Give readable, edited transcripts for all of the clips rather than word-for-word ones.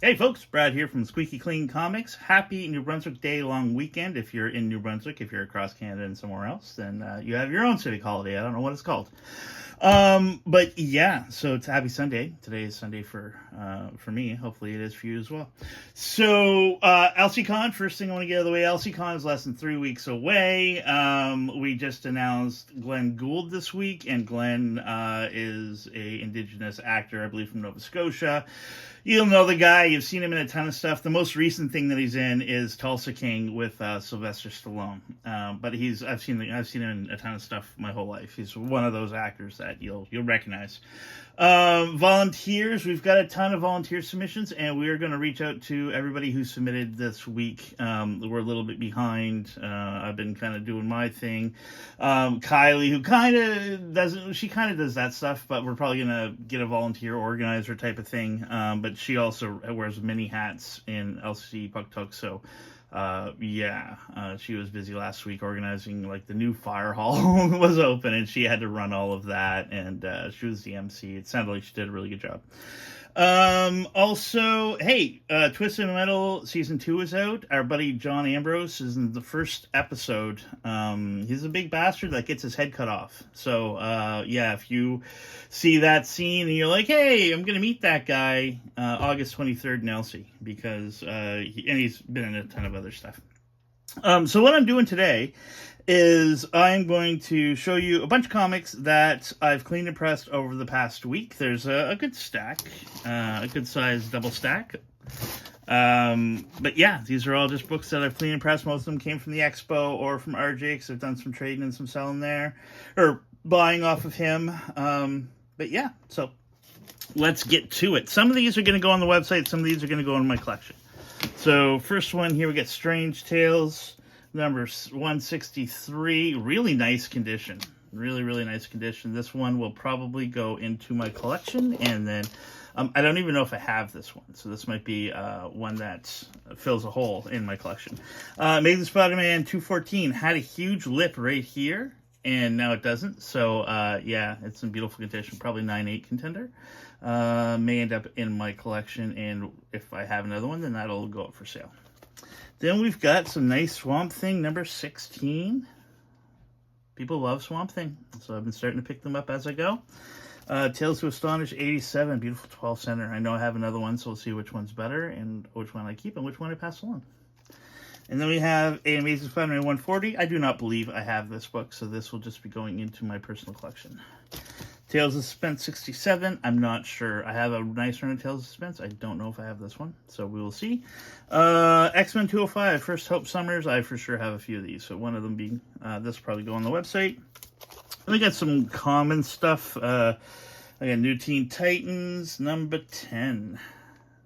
Hey folks, Brad here from Squeaky Clean Comics. Happy New Brunswick Day long weekend. If you're in New Brunswick, if you're across Canada and somewhere else, then you have your own civic holiday. I don't know what it's called. But yeah, so it's Happy Sunday. Today is Sunday for me. Hopefully it is for you as well. So Elsi-Con, first thing I want to get out of the way, Elsi-Con is less than 3 weeks away. We just announced Glenn Gould this week, and Glenn is a Indigenous actor, I believe, from Nova Scotia. You'll know the guy. You've seen him in a ton of stuff. The most recent thing that he's in is Tulsa King with Sylvester Stallone. But I've seen him in a ton of stuff my whole life. He's one of those actors that you'll recognize. Volunteers. We've got a ton of volunteer submissions, and we are going to reach out to everybody who submitted this week. We're a little bit behind. I've been kind of doing my thing. Kylie, who kind of does that stuff, but we're probably going to get a volunteer organizer type of thing. But she also wears many hats in LC Pucktuck, so she was busy last week organizing, like, the new fire hall was open, and she had to run all of that, and she was the MC. It sounded like she did a really good job. Also, hey, Twisted Metal Season 2 is out. Our buddy John Ambrose is in the first episode. He's a big bastard that gets his head cut off. So, if you see that scene and you're like, hey, I'm going to meet that guy, August 23rd in Elsie, because, he's been in a ton of other stuff. So what I'm doing today is I'm going to show you a bunch of comics that I've cleaned and pressed over the past week. There's a good stack, a good size double stack. But yeah, these are all just books that I've cleaned and pressed. Most of them came from the Expo or from RJ, because I've done some trading and some selling there, or buying off of him. But yeah, so let's get to it. Some of these are going to go on the website. Some of these are going to go in my collection. So first one here, we get Strange Tales, number 163. Really nice condition. Really, really nice condition. This one will probably go into my collection, and then I don't even know if I have this one, so this might be one that fills a hole in my collection. Amazing Spider-Man 214 had a huge lip right here, and now it doesn't. So it's in beautiful condition. Probably 9/8 contender. May end up in my collection, and if I have another one, then that'll go up for sale. Then we've got some nice Swamp Thing number 16. People love Swamp Thing, so I've been starting to pick them up as I go. Tales to Astonish 87, beautiful 12 center. I know I have another one, so we'll see which one's better and which one I keep and which one I pass along. And then we have a Amazing Spider-Man 140. I do not believe I have this book, so this will just be going into my personal collection. Tales of Suspense 67. I'm not sure. I have a nice run of Tales of Suspense. I don't know if I have this one, so we will see. X-Men 205, First Hope Summers. I for sure have a few of these, so one of them being this will probably go on the website. And we got some common stuff. I got New Teen Titans, number 10.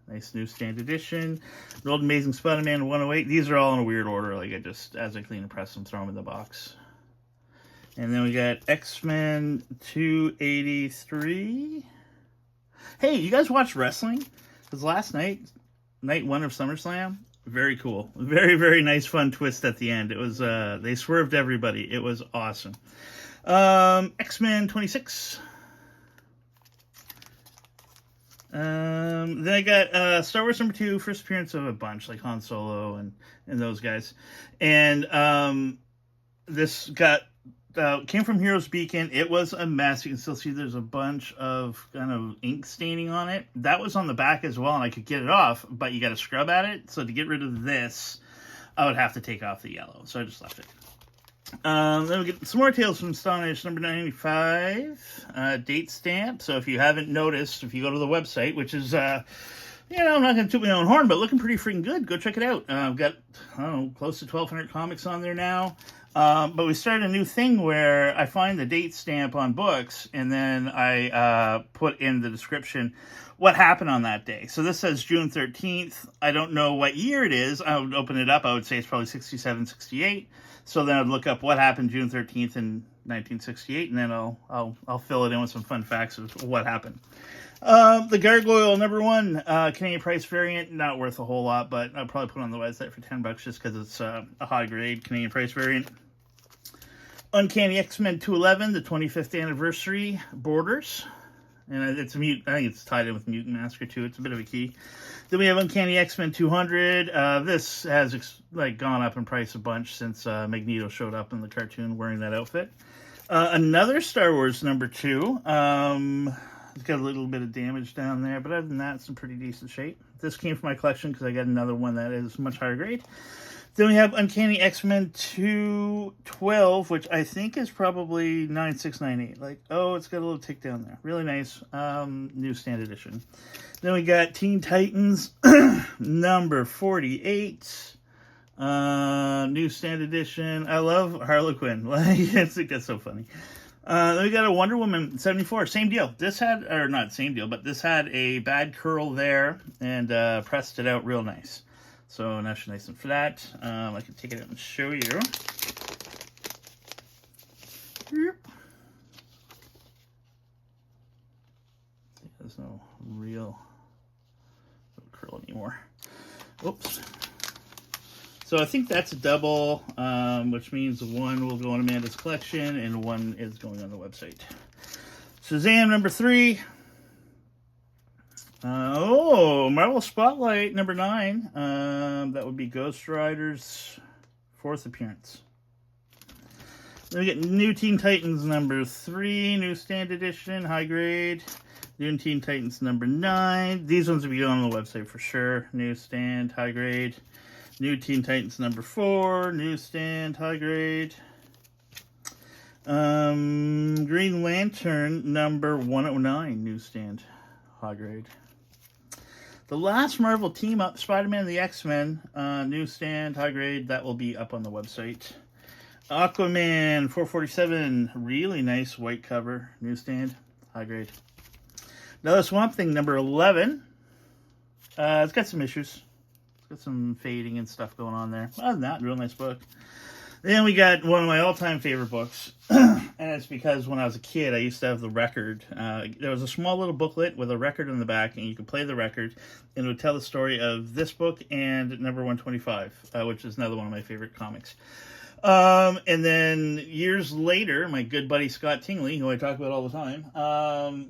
Nice newsstand edition. The Old Amazing Spider-Man 108. These are all in a weird order. Like, as I clean and press them, throw them in the box. And then we got X-Men 283. Hey, you guys watch wrestling? Because last night, night one of SummerSlam, very cool. Very, very nice, fun twist at the end. It was, they swerved everybody. It was awesome. X-Men 26. Then I got Star Wars number 2, first appearance of a bunch, like Han Solo and those guys. And this got... came from Heroes Beacon. It was a mess. You can still see there's a bunch of kind of ink staining on it. That was on the back as well, and I could get it off, but you got to scrub at it. So to get rid of this, I would have to take off the yellow. So I just left it. Then we get some more Tales from Astonish, number 95. Date stamp. So if you haven't noticed, if you go to the website, which is... I'm not going to toot my own horn, but looking pretty freaking good. Go check it out. I've got, close to 1,200 comics on there now. But we started a new thing where I find the date stamp on books, and then I put in the description what happened on that day. So this says June 13th. I don't know what year it is. I would open it up. I would say it's probably 67, 68. So then I'd look up what happened June 13th in 1968, and then I'll fill it in with some fun facts of what happened. The Gargoyle number 1 Canadian price variant, not worth a whole lot, but I'll probably put it on the website for $10 just because it's a high grade Canadian price variant. Uncanny X-Men 211, the 25th anniversary, Borders. And it's I think it's tied in with Mutant Massacre too. It's a bit of a key. Then we have Uncanny X-Men 200. This has gone up in price a bunch since Magneto showed up in the cartoon wearing that outfit. Another Star Wars #2. It's got a little bit of damage down there, but other than that, it's in pretty decent shape. This came from my collection because I got another one that is much higher grade. Then we have Uncanny X-Men 212, which I think is probably 9698. It's got a little tick down there. Really nice newsstand edition. Then we got Teen Titans number 48. Newsstand edition. I love Harlequin. It's so funny. Then we got a Wonder Woman 74. Same deal. This had, or not same deal, but this had a bad curl there and pressed it out real nice. So now she's nice and flat. I can take it out and show you. There's no real curl anymore. Oops. So I think that's a double, which means one will go on Amanda's collection and one is going on the website. Shazam number 3. Marvel Spotlight number 9. That would be Ghost Rider's 4th appearance. Then we get New Teen Titans number 3, newsstand edition, high grade. New Teen Titans number 9. These ones will be on the website for sure. Newsstand, high grade. New Teen Titans number 4, newsstand, high grade. Green Lantern number 109, newsstand, high grade. The last Marvel team up, Spider-Man and the X-Men, newsstand, high grade. That will be up on the website. Aquaman 447, really nice white cover, newsstand, high grade. Another Swamp Thing number 11. It's got some issues. Got some fading and stuff going on there. Other than that, real nice book. Then we got one of my all-time favorite books. And it's because when I was a kid, I used to have the record. There was a small little booklet with a record in the back, and you could play the record, and it would tell the story of this book and number 125, which is another one of my favorite comics. And then years later, my good buddy Scott Tingley, who I talk about all the time,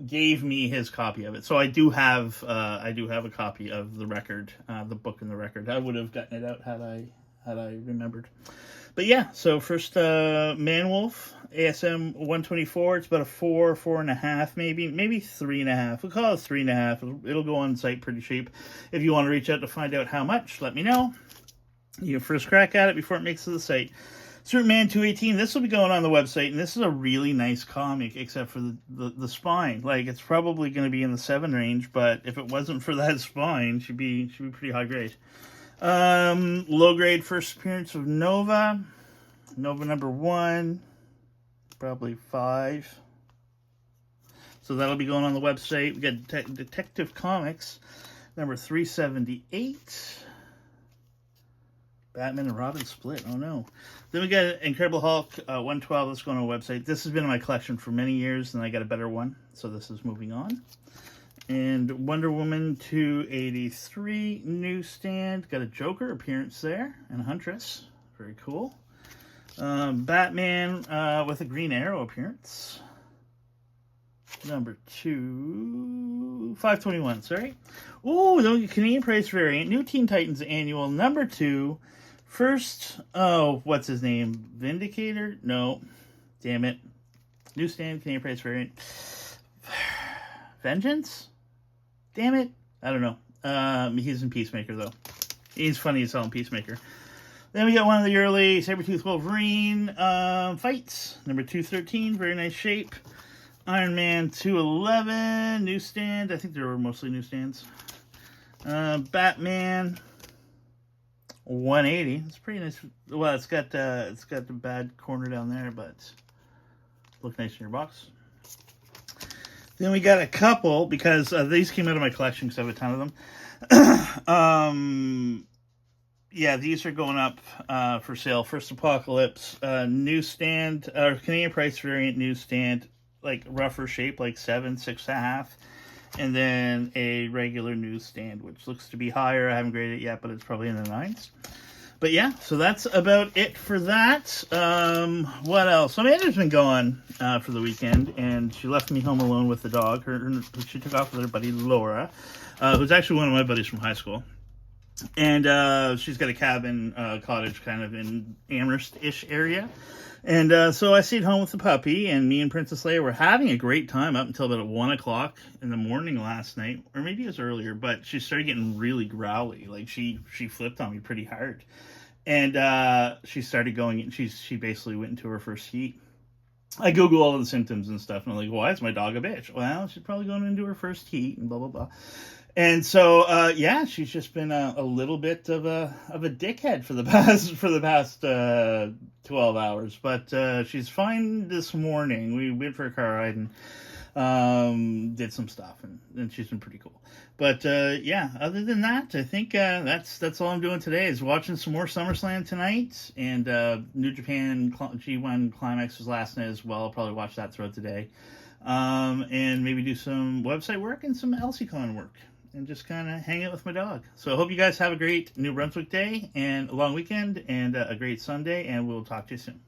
gave me his copy of it. So I do have a copy of the record, the book and the record. I would have gotten it out had I remembered. But yeah, so first Manwolf ASM 124. It's about a 4.5, maybe 3.5. We'll call it 3.5. It'll go on site pretty cheap. If you want to reach out to find out how much, let me know. You get first crack at it before it makes it to the site. Superman 218, this will be going on the website, and this is a really nice comic, except for the spine. It's probably going to be in the 7 range, but if it wasn't for that spine, should be pretty high grade. Low grade first appearance of Nova. Nova number 1, probably 5. So that'll be going on the website. We got Detective Comics number 378. Batman and Robin split. Oh no. Then we got Incredible Hulk 112. Let's go on our website. This has been in my collection for many years, and I got a better one, so this is moving on. And Wonder Woman 283 newsstand. Got a Joker appearance there and a Huntress. Very cool. Batman with a Green Arrow appearance. Number 2, 521. Sorry. Ooh, the Canadian price variant. New Teen Titans annual number 2. First, what's his name? Vindicator? No. Damn it. Newsstand, Canadian price variant. Vengeance? Damn it. I don't know. He's in Peacemaker, though. He's funny as hell in Peacemaker. Then we got one of the early Sabretooth Wolverine fights. Number 213, very nice shape. Iron Man 211, newsstand. I think they were mostly newsstands. Batman 180. It's pretty nice. Well, it's got the bad corner down there, but look nice in your box. Then we got a couple, because these came out of my collection because I have a ton of them. Yeah, these are going up for sale. First Apocalypse newsstand, Canadian price variant newsstand, rougher shape, 7, 6.5. And then a regular newsstand, which looks to be higher. I haven't graded it yet, but it's probably in the 9s. But yeah, so that's about it for that. What else? So Amanda's been gone for the weekend, and she left me home alone with the dog. She took off with her buddy Laura, who's actually one of my buddies from high school. And she's got a cabin cottage kind of in Amherst-ish area. And so I stayed home with the puppy, and me and Princess Leia were having a great time up until about 1 o'clock in the morning last night, or maybe it was earlier, but she started getting really growly. Like, she flipped on me pretty hard. And she started going, she basically went into her first heat. I Google all of the symptoms and stuff, and I'm like, why is my dog a bitch? Well, she's probably going into her first heat, and blah, blah, blah. And so, yeah, she's just been a little bit of a dickhead for the past 12 hours. But she's fine this morning. We went for a car ride and did some stuff, and she's been pretty cool. But yeah, other than that, I think that's all I'm doing today is watching some more SummerSlam tonight, and New Japan G1 Climax was last night as well. I'll probably watch that throughout the day, and maybe do some website work and some Elsi-Con work, and just kind of hang out with my dog. So I hope you guys have a great New Brunswick day and a long weekend and a great Sunday, and we'll talk to you soon.